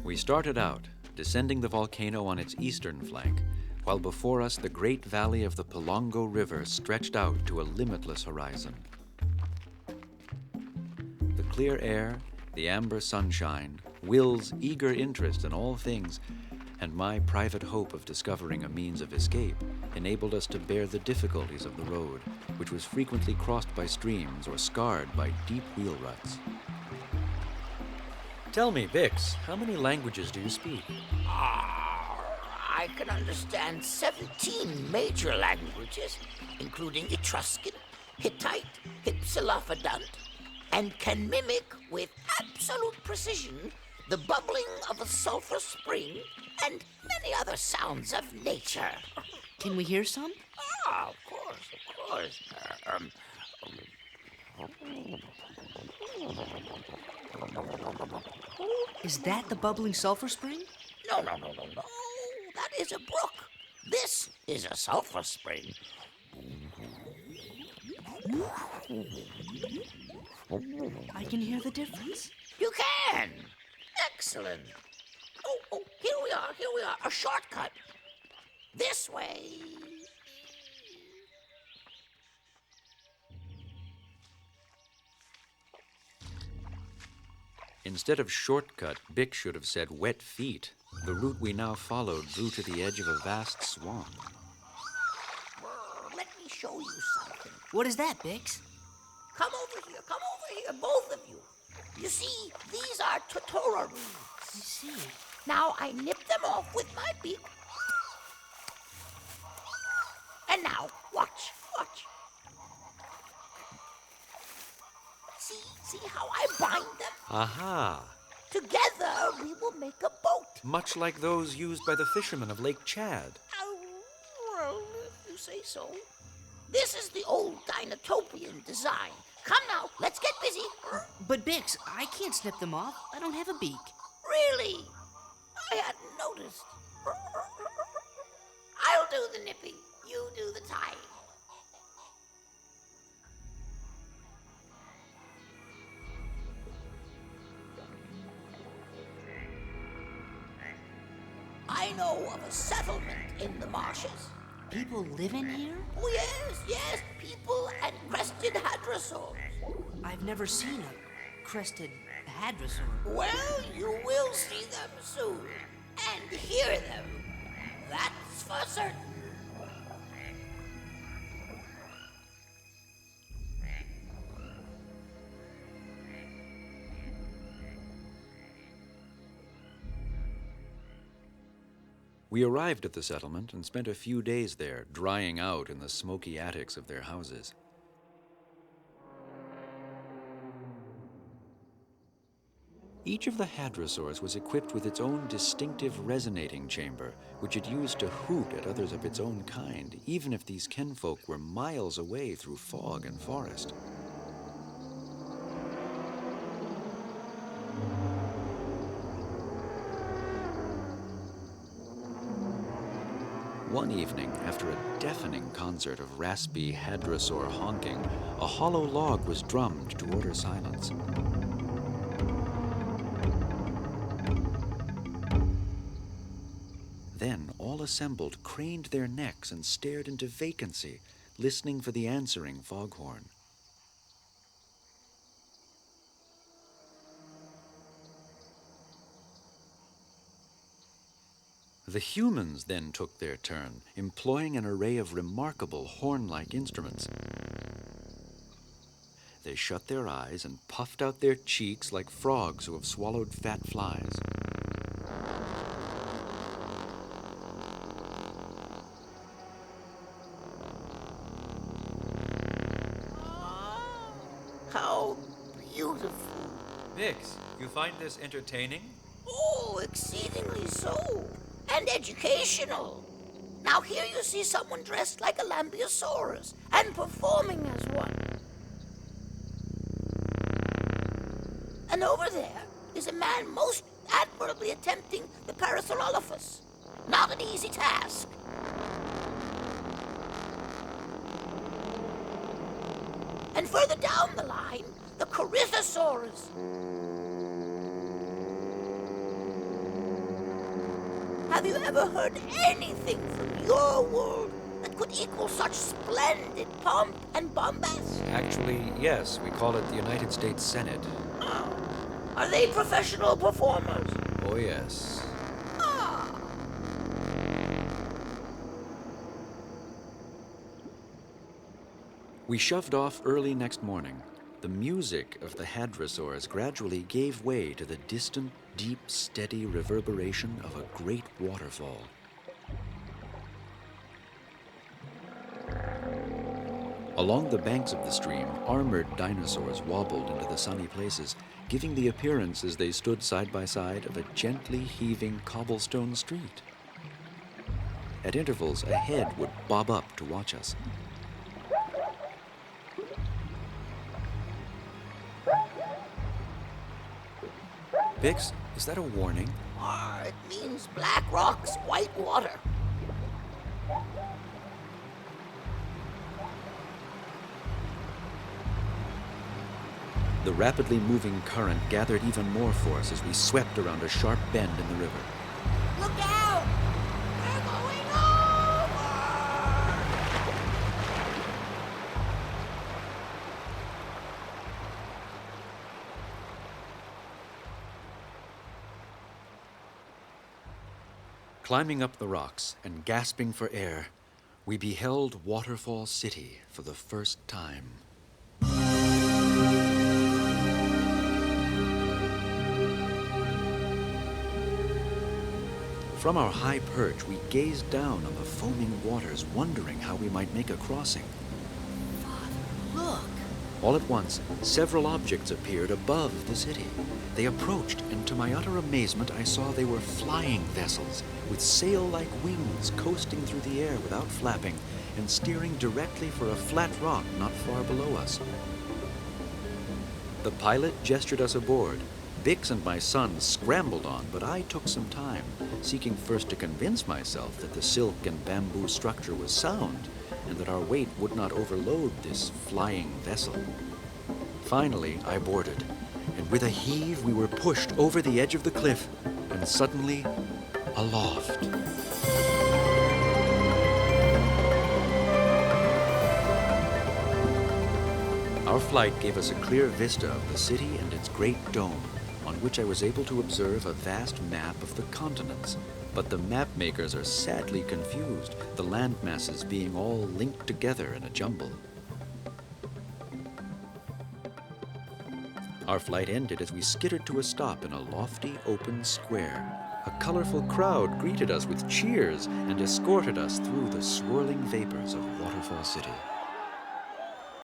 We started out, descending the volcano on its eastern flank, while before us the great valley of the Pelongo River stretched out to a limitless horizon. The clear air, the amber sunshine, Will's eager interest in all things, and my private hope of discovering a means of escape enabled us to bear the difficulties of the road, which was frequently crossed by streams or scarred by deep wheel ruts. Tell me, Bix, how many languages do you speak? I can understand 17 major languages, including Etruscan, Hittite, Hypsilophodont, and can mimic with absolute precision the bubbling of a sulfur spring and many other sounds of nature. Can we hear some? Of course. Is that the bubbling sulfur spring? No. That is a brook. This is a sulfur spring. I can hear the difference. You can. Excellent. Oh, here we are. A shortcut. This way. Instead of shortcut, Bix should have said wet feet. The route we now followed drew to the edge of a vast swamp. Let me show you something. What is that, Bix? Come over here, both of you. You see, these are totora roots. I see. Now I nip them off with my beak. And now, watch. See how I bind them? Aha! Together we will make a boat. Much like those used by the fishermen of Lake Chad. Well, if you say so. This is the old Dinotopian design. Come now, let's get busy. But Bix, I can't snip them off. I don't have a beak. Really? I hadn't noticed. I'll do the nipping. You do the tying. I know of a settlement in the marshes. People live in here? Oh, yes, people and crested hadrosaurs. I've never seen a crested hadrosaur. Well, you will see them soon, and hear them. That's for certain. We arrived at the settlement and spent a few days there, drying out in the smoky attics of their houses. Each of the hadrosaurs was equipped with its own distinctive resonating chamber, which it used to hoot at others of its own kind, even if these kinfolk were miles away through fog and forest. One evening, after a deafening concert of raspy hadrosaur honking, a hollow log was drummed to order silence. Then all assembled craned their necks and stared into vacancy, listening for the answering foghorn. The humans then took their turn, employing an array of remarkable horn-like instruments. They shut their eyes and puffed out their cheeks like frogs who have swallowed fat flies. How beautiful. Bix, you find this entertaining? Oh, exceedingly so. And educational. Now here you see someone dressed like a Lambeosaurus and performing as one. And over there, is a man most admirably attempting the Parasaurolophus. Not an easy task. And further down the line, the Hadrosaurs. Have you ever heard anything from your world that could equal such splendid pomp and bombast? Actually, yes, we call it the United States Senate. Oh. Are they professional performers? Oh, yes. We shoved off early next morning. The music of the Hadrosaurs gradually gave way to the distant, deep, steady reverberation of a great waterfall. Along the banks of the stream, armored dinosaurs wobbled into the sunny places, giving the appearance as they stood side by side of a gently heaving cobblestone street. At intervals, a head would bob up to watch us. Bix, is that a warning? It means black rocks, white water. The rapidly moving current gathered even more force as we swept around a sharp bend in the river. Look out! We're going over! Climbing up the rocks and gasping for air, we beheld Waterfall City for the first time. From our high perch, we gazed down on the foaming waters, wondering how we might make a crossing. Father, look. All at once, several objects appeared above the city. They approached, and to my utter amazement, I saw they were flying vessels with sail-like wings coasting through the air without flapping and steering directly for a flat rock not far below us. The pilot gestured us aboard. Bix and my son scrambled on, but I took some time, seeking first to convince myself that the silk and bamboo structure was sound and that our weight would not overload this flying vessel. Finally, I boarded, and with a heave, we were pushed over the edge of the cliff and suddenly aloft. Our flight gave us a clear vista of the city and its great dome, on which I was able to observe a vast map of the continents. But the map makers are sadly confused, the landmasses being all linked together in a jumble. Our flight ended as we skittered to a stop in a lofty, open square. A colorful crowd greeted us with cheers and escorted us through the swirling vapors of Waterfall City.